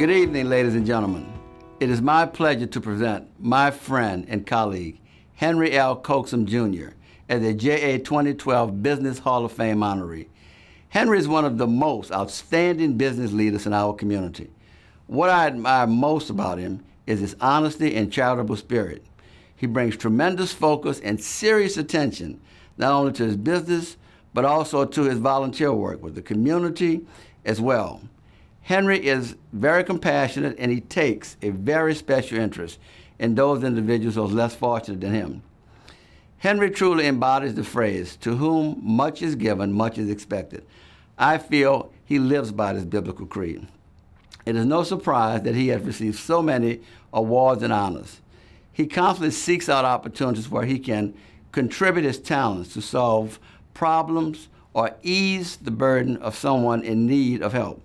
Good evening, ladies and gentlemen. It is my pleasure to present my friend and colleague, Henry L. Coaxum, Jr., as a JAA 2012 Business Hall of Fame honoree. Henry is one of the most outstanding business leaders in our community. What I admire most about him is his honesty and charitable spirit. He brings tremendous focus and serious attention not only to his business, but also to his volunteer work with the community as well. Henry is very compassionate, and he takes a very special interest in those individuals who are less fortunate than him. Henry truly embodies the phrase, "To whom much is given, much is expected." I feel he lives by this biblical creed. It is no surprise that he has received so many awards and honors. He constantly seeks out opportunities where he can contribute his talents to solve problems or ease the burden of someone in need of help.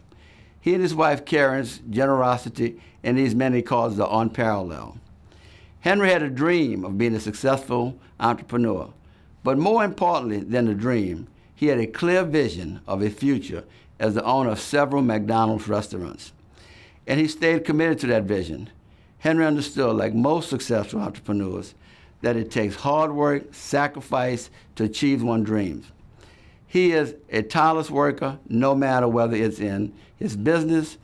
He and his wife Karen's generosity in these many causes are unparalleled. Henry had a dream of being a successful entrepreneur, but more importantly than the dream, he had a clear vision of a future as the owner of several McDonald's restaurants. And he stayed committed to that vision. Henry understood, like most successful entrepreneurs, that it takes hard work, sacrifice to achieve one's dreams. He is a tireless worker, no matter whether it's in his business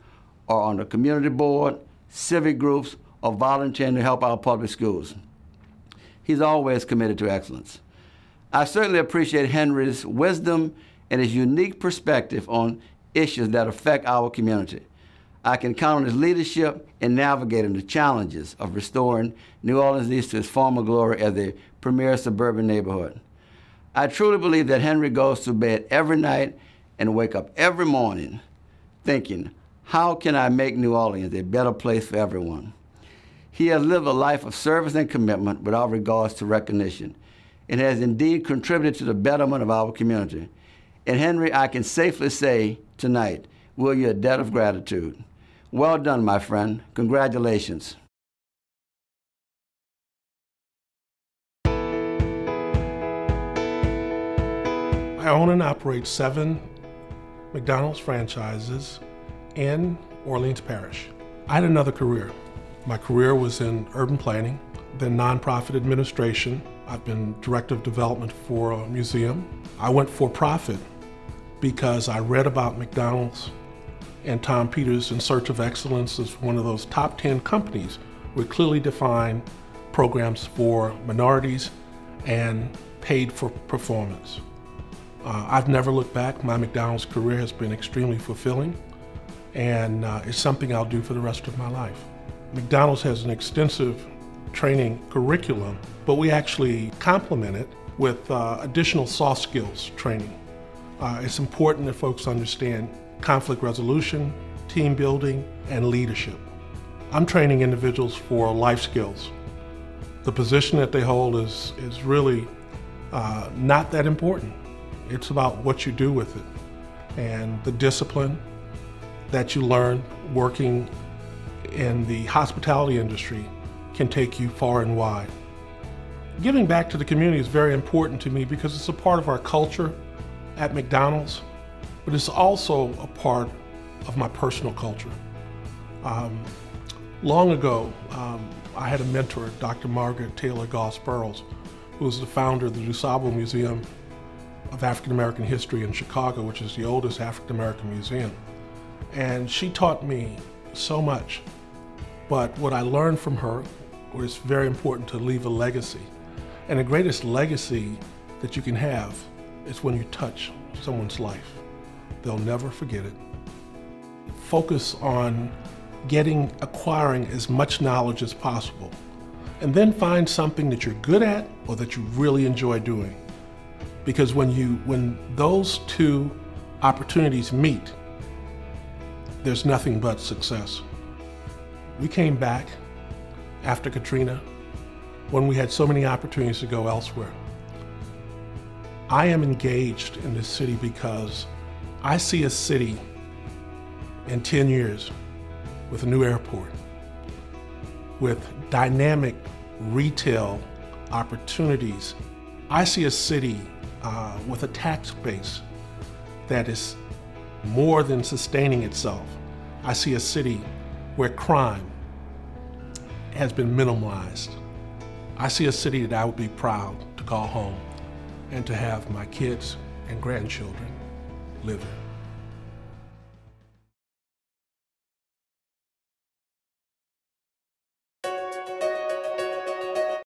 or on the community board, civic groups, or volunteering to help our public schools. He's always committed to excellence. I certainly appreciate Henry's wisdom and his unique perspective on issues that affect our community. I can count on his leadership in navigating the challenges of restoring New Orleans East to its former glory as a premier suburban neighborhood. I truly believe that Henry goes to bed every night and wake up every morning thinking, how can I make New Orleans a better place for everyone? He has lived a life of service and commitment without regards to recognition, and has indeed contributed to the betterment of our community. And Henry, I can safely say tonight, we owe you a debt of gratitude. Well done, my friend. Congratulations. I own and operate 7 McDonald's franchises in Orleans Parish. I had another career. My career was in urban planning, then nonprofit administration. I've been director of development for a museum. I went for profit because I read about McDonald's and Tom Peters in Search of Excellence as one of those top 10 companies with clearly defined programs for minorities and paid for performance. I've never looked back. My McDonald's career has been extremely fulfilling, and it's something I'll do for the rest of my life. McDonald's has an extensive training curriculum, but we actually complement it with additional soft skills training. It's important that folks understand conflict resolution, team building, and leadership. I'm training individuals for life skills. The position that they hold is really not that important. It's about what you do with it and the discipline that you learn working in the hospitality industry can take you far and wide. Giving back to the community is very important to me because it's a part of our culture at McDonald's, but it's also a part of my personal culture. Long ago, I had a mentor, Dr. Margaret Taylor Goss-Burroughs, who was the founder of the DuSable Museum of African American History in Chicago, which is the oldest African American museum. And she taught me so much, but what I learned from her was very important to leave a legacy. And the greatest legacy that you can have is when you touch someone's life. They'll never forget it. Focus on acquiring as much knowledge as possible, and then find something that you're good at or that you really enjoy doing. Because when those two opportunities meet, there's nothing but success. We came back after Katrina when we had so many opportunities to go elsewhere. I am engaged in this city because I see a city in 10 years with a new airport, with dynamic retail opportunities. I see a city with a tax base that is more than sustaining itself. I see a city where crime has been minimalized. I see a city that I would be proud to call home and to have my kids and grandchildren live in.